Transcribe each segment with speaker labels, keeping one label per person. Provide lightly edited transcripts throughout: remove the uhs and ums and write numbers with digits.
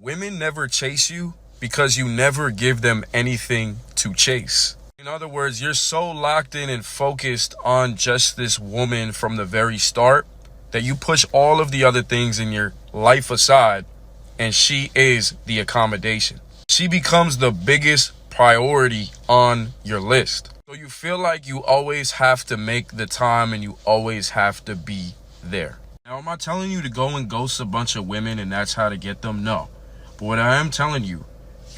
Speaker 1: Women never chase you because you never give them anything to chase. In other words, you're so locked in and focused on just this woman from the very start that you push all of the other things in your life aside, and she is the accommodation. She becomes the biggest priority on your list. So you feel like you always have to make the time and you always have to be there. Now, am I telling you to go and ghost a bunch of women and that's how to get them? No. But what I am telling you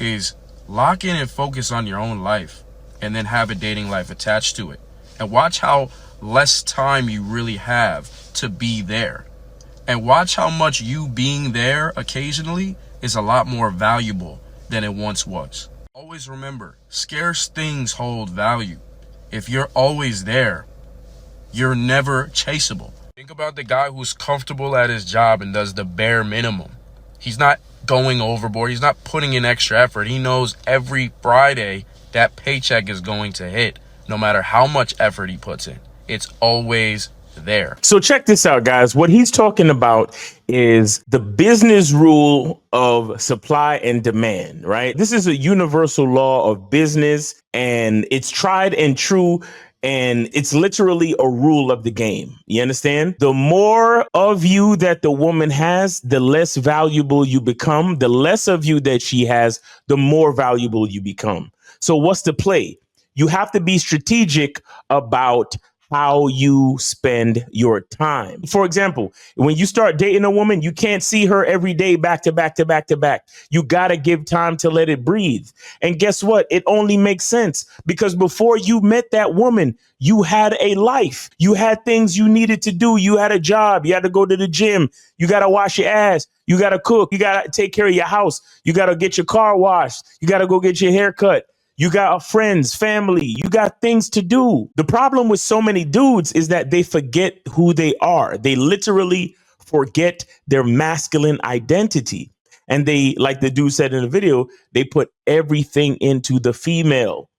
Speaker 1: is lock in and focus on your own life and then have a dating life attached to it. And watch how less time you really have to be there. And watch how much you being there occasionally is a lot more valuable than it once was. Always remember, scarce things hold value. If you're always there, you're never chaseable. Think about the guy who's comfortable at his job and does the bare minimum. He's not going overboard. He's not putting in extra effort. He knows every Friday that paycheck is going to hit, no matter how much effort he puts in. It's always there.
Speaker 2: So check this out, guys. What he's talking about is the business rule of supply and demand, right? This is a universal law of business, and it's tried and true. And it's literally a rule of the game. You understand? The more of you that the woman has, the less valuable you become. The less of you that she has, the more valuable you become. So what's the play? You have to be strategic about how you spend your time. For example, when you start dating a woman, you can't see her every day back to back to back to back. You got to give time to let it breathe. And guess what? It only makes sense because before you met that woman, you had a life. You had things you needed to do. You had a job. You had to go to the gym. You got to wash your ass. You got to cook. You got to take care of your house. You got to get your car washed. You got to go get your hair cut. You got friends, family, you got things to do. The problem with so many dudes is that they forget who they are. They literally forget their masculine identity. And they, like the dude said in the video, they put everything into the female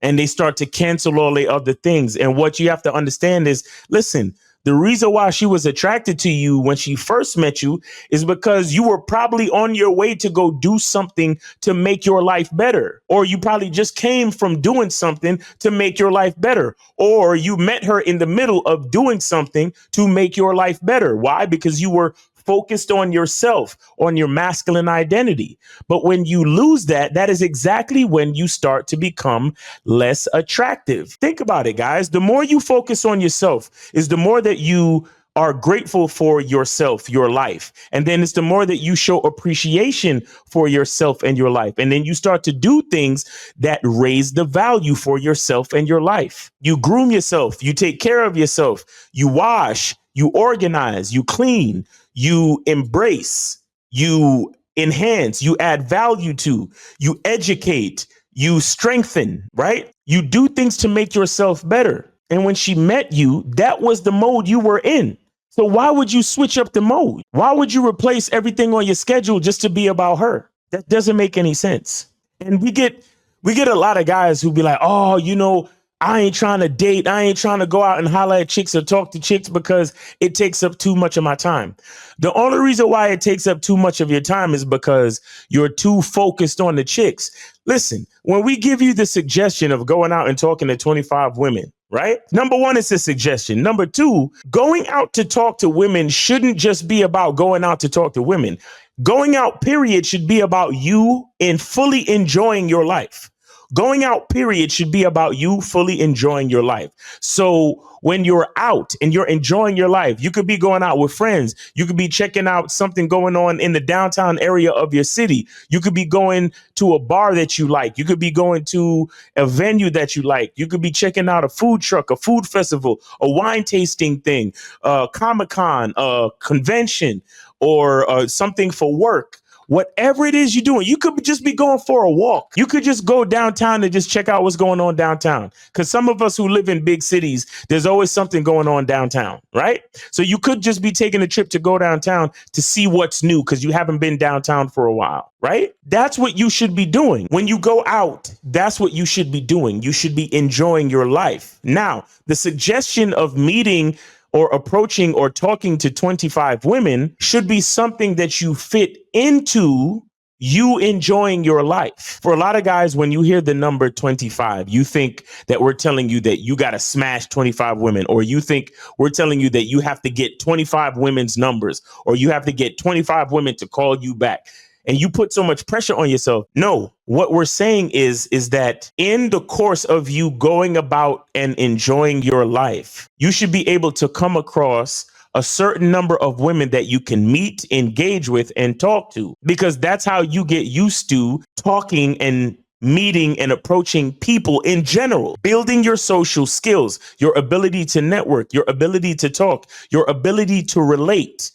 Speaker 2: and they start to cancel all the other things. And what you have to understand is, listen, the reason why she was attracted to you when she first met you is because you were probably on your way to go do something to make your life better. Or you probably just came from doing something to make your life better. Or you met her in the middle of doing something to make your life better. Why? Because you were focused on yourself, on your masculine identity. But when you lose that, that is exactly when you start to become less attractive. Think about it, guys. The more you focus on yourself is the more that you are grateful for yourself, your life. And then it's the more that you show appreciation for yourself and your life. And then you start to do things that raise the value for yourself and your life. You groom yourself, you take care of yourself, you wash, you organize, you clean, you embrace, you enhance, you add value to, you educate, you strengthen, right? You do things to make yourself better. And when she met you, that was the mode you were in. So why would you switch up the mode? Why would you replace everything on your schedule just to be about her? That doesn't make any sense. And we get a lot of guys who be like, oh, I ain't trying to date. I ain't trying to go out and holler at chicks or talk to chicks because it takes up too much of my time. The only reason why it takes up too much of your time is because you're too focused on the chicks. Listen, when we give you the suggestion of going out and talking to 25 women, right? Number one, it's a suggestion. Number two, going out to talk to women shouldn't just be about going out to talk to women. Going out, period, should be about you and fully enjoying your life. Going out, period, should be about you fully enjoying your life. So when you're out and you're enjoying your life, you could be going out with friends. You could be checking out something going on in the downtown area of your city. You could be going to a bar that you like. You could be going to a venue that you like. You could be checking out a food truck, a food festival, a wine tasting thing, Comic-Con, a convention, or something for work. Whatever it is you're doing, you could just be going for a walk. You could just go downtown and just check out what's going on downtown. Because some of us who live in big cities, there's always something going on downtown, right? So you could just be taking a trip to go downtown to see what's new because you haven't been downtown for a while, right? That's what you should be doing. When you go out, that's what you should be doing. You should be enjoying your life. Now, the suggestion of meeting or approaching or talking to 25 women should be something that you fit into you enjoying your life. For a lot of guys, when you hear the number 25, you think that we're telling you that you got to smash 25 women, or you think we're telling you that you have to get 25 women's numbers, or you have to get 25 women to call you back. And you put so much pressure on yourself. No, what we're saying is that in the course of you going about and enjoying your life, you should be able to come across a certain number of women that you can meet, engage with, and talk to, because that's how you get used to talking and meeting and approaching people in general, building your social skills, your ability to network, your ability to talk, your ability to relate.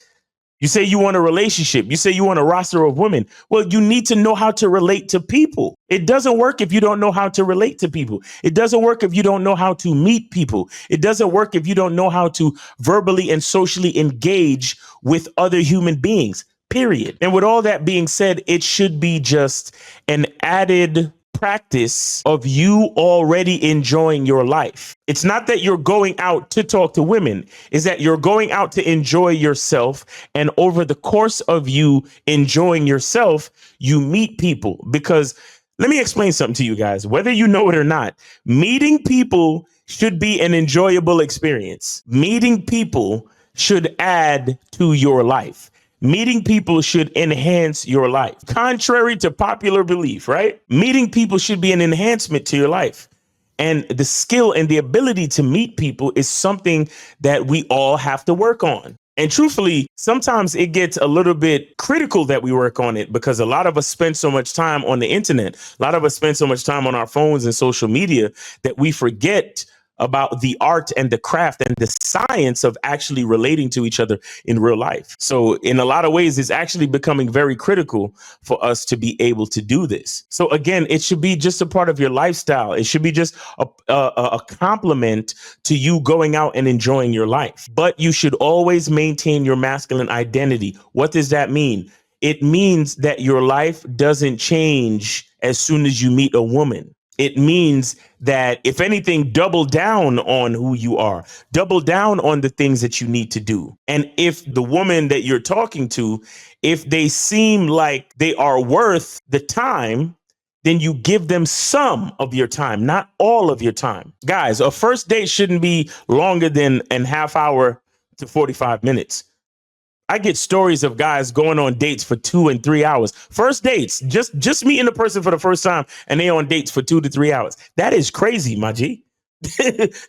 Speaker 2: You say you want a relationship. You say you want a roster of women. Well, you need to know how to relate to people. It doesn't work if you don't know how to relate to people. It doesn't work if you don't know how to meet people. It doesn't work if you don't know how to verbally and socially engage with other human beings, period. And with all that being said, it should be just an added practice of you already enjoying your life. It's not that you're going out to talk to women, is that you're going out to enjoy yourself. And over the course of you enjoying yourself, you meet people. Because let me explain something to you guys, whether you know it or not, meeting people should be an enjoyable experience. Meeting people should add to your life. Meeting people should enhance your life. Contrary to popular belief, right? Meeting people should be an enhancement to your life. And the skill and the ability to meet people is something that we all have to work on. And truthfully, sometimes it gets a little bit critical that we work on it, because a lot of us spend so much time on the internet. A lot of us spend so much time on our phones and social media that we forget about the art and the craft and the science of actually relating to each other in real life. So in a lot of ways, it's actually becoming very critical for us to be able to do this. So again, it should be just a part of your lifestyle. It should be just a complement to you going out and enjoying your life. But you should always maintain your masculine identity. What does that mean? It means that your life doesn't change as soon as you meet a woman. It means that, if anything, double down on who you are, double down on the things that you need to do. And if the woman that you're talking to, if they seem like they are worth the time, then you give them some of your time, not all of your time. Guys, a first date shouldn't be longer than a half hour to 45 minutes. I get stories of guys going on dates for 2 and 3 hours. First dates, just meeting a person for the first time, and they on dates for 2 to 3 hours. That is crazy, my G.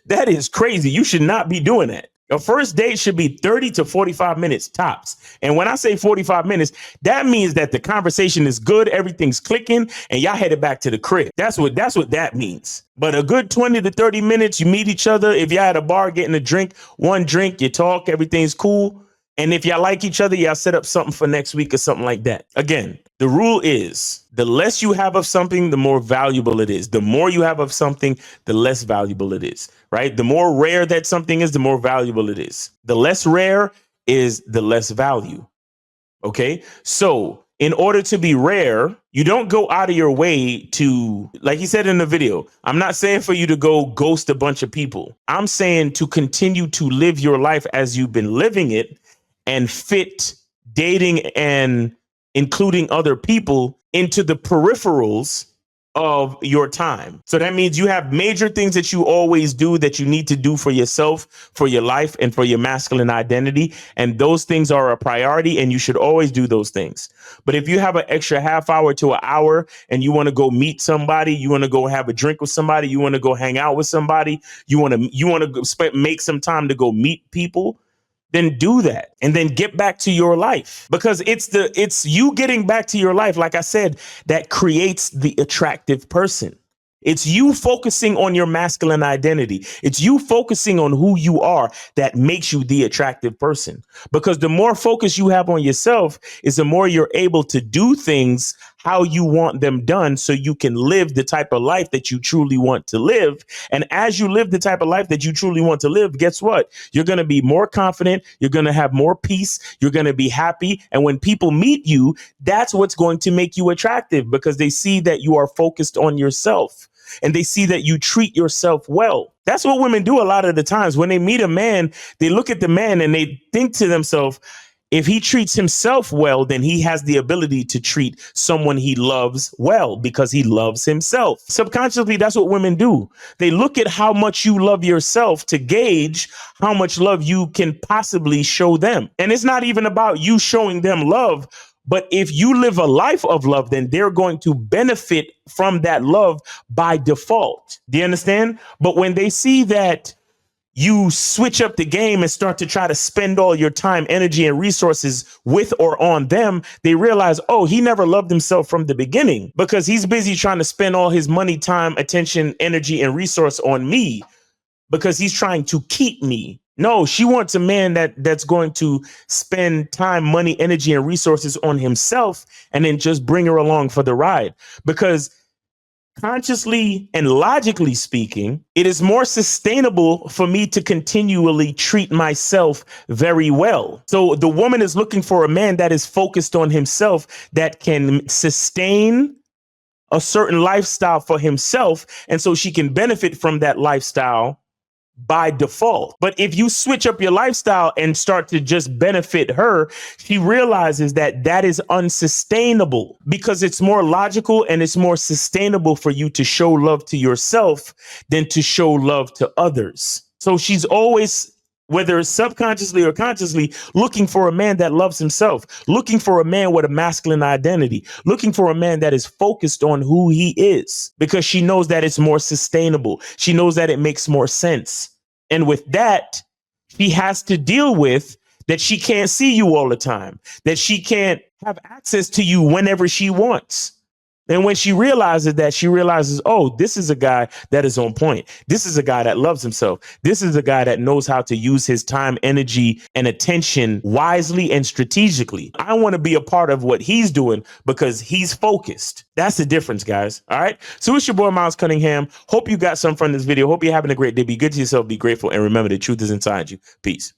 Speaker 2: That is crazy. You should not be doing that. A first date should be 30 to 45 minutes tops. And when I say 45 minutes, that means that the conversation is good, everything's clicking, and y'all headed back to the crib. That's what that means. But a good 20 to 30 minutes, you meet each other. If you're at a bar getting a drink, one drink, you talk, everything's cool. And if y'all like each other, y'all set up something for next week or something like that. Again, the rule is the less you have of something, the more valuable it is. The more you have of something, the less valuable it is, right? The more rare that something is, the more valuable it is. The less rare is the less value. Okay. So in order to be rare, you don't go out of your way to, like he said in the video, I'm not saying for you to go ghost a bunch of people. I'm saying to continue to live your life as you've been living it, and fit dating and including other people into the peripherals of your time. So that means you have major things that you always do that you need to do for yourself, for your life, and for your masculine identity. And those things are a priority, and you should always do those things. But if you have an extra half hour to an hour and you want to go meet somebody, you want to go have a drink with somebody, you want to go hang out with somebody, you want to make some time to go meet people, then do that and then get back to your life, because it's you getting back to your life, like I said, that creates the attractive person. It's you focusing on your masculine identity. It's you focusing on who you are that makes you the attractive person. Because the more focus you have on yourself is the more you're able to do things how you want them done, so you can live the type of life that you truly want to live. And as you live the type of life that you truly want to live, guess what? You're going to be more confident. You're going to have more peace. You're going to be happy. And when people meet you, that's what's going to make you attractive, because they see that you are focused on yourself. And they see that you treat yourself well. That's what women do a lot of the times. When they meet a man, they look at the man and they think to themselves, If he treats himself well, then he has the ability to treat someone he loves well because he loves himself. Subconsciously, that's what women do. They look at how much you love yourself to gauge how much love you can possibly show them. And it's not even about you showing them love, but if you live a life of love, then they're going to benefit from that love by default. Do you understand? But when they see that you switch up the game and start to try to spend all your time, energy, and resources with or on them, they realize, oh, he never loved himself from the beginning because he's busy trying to spend all his money, time, attention, energy, and resource on me because he's trying to keep me. No, she wants a man that's going to spend time, money, energy, and resources on himself and then just bring her along for the ride. Because consciously and logically speaking, it is more sustainable for me to continually treat myself very well. So the woman is looking for a man that is focused on himself, that can sustain a certain lifestyle for himself. And so she can benefit from that lifestyle by default. But if you switch up your lifestyle and start to just benefit her, she realizes that that is unsustainable because it's more logical and it's more sustainable for you to show love to yourself than to show love to others. So she's always, whether it's subconsciously or consciously, looking for a man that loves himself, looking for a man with a masculine identity, looking for a man that is focused on who he is, because she knows that it's more sustainable. She knows that it makes more sense. And with that, she has to deal with that she can't see you all the time, that she can't have access to you whenever she wants. And when she realizes that, she realizes, oh, this is a guy that is on point. This is a guy that loves himself. This is a guy that knows how to use his time, energy, and attention wisely and strategically. I want to be a part of what he's doing because he's focused. That's the difference, guys. All right. So it's your boy, Miles Cunningham. Hope you got some from this video. Hope you're having a great day. Be good to yourself. Be grateful. And remember, the truth is inside you. Peace.